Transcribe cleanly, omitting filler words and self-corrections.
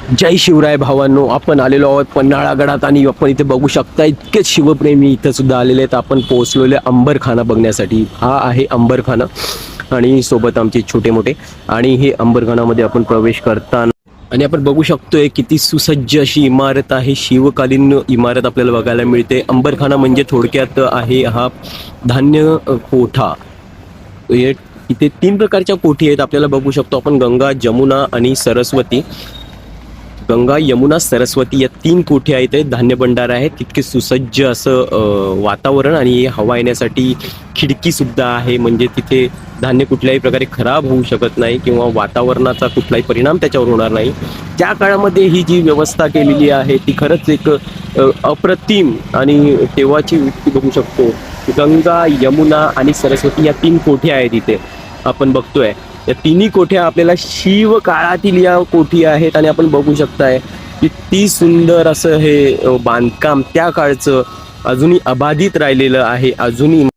जय शिवराय भावांनो, आपण आलेलो आहोत पन्हाळागडात आणि आपण इथे बघू शकता इतकेच शिवप्रेमी इथं सुद्धा आलेले आहेत. आपण पोहोचलेलो अंबरखाना बघण्यासाठी. हा आहे अंबरखाना आणि सोबत आमचे छोटे मोठे. आणि हे अंबरखानामध्ये आपण प्रवेश करताना आणि आपण बघू शकतोय किती सुसज्ज अशी इमारत आहे. शिवकालीन इमारत आपल्याला बघायला मिळते. अंबरखाना म्हणजे थोडक्यात आहे हा धान्य कोठा. इथे 3 प्रकारच्या कोठी आहेत आपल्याला बघू शकतो आपण. गंगा, जमुना आणि सरस्वती. गंगा, यमुना, सरस्वती या 3 कोठी आहेत. धान्य भंडार आहे. तितके सुसज्ज असं वातावरण आणि हवा येण्यासाठी खिडकी सुद्धा आहे. म्हणजे तिथे धान्य कुठल्याही प्रकारे खराब होऊ शकत नाही किंवा वातावरणाचा कुठलाही परिणाम त्याच्यावर होणार नाही. त्या काळामध्ये ही जी व्यवस्था केलेली आहे ती खरंच एक अप्रतिम. आणि तेव्हाची व्यक्ती बघू शकतो. गंगा, यमुना आणि सरस्वती या 3 कोठी आहेत इथे आपण बघतोय. या तिन्ही कोठ्या आपल्याला शिव काळातील या कोठी आहेत. आणि आपण बघू शकताय किती सुंदर असं हे बांधकाम त्या काळचं अजूनही अबाधित राहिलेलं आहे. अजूनही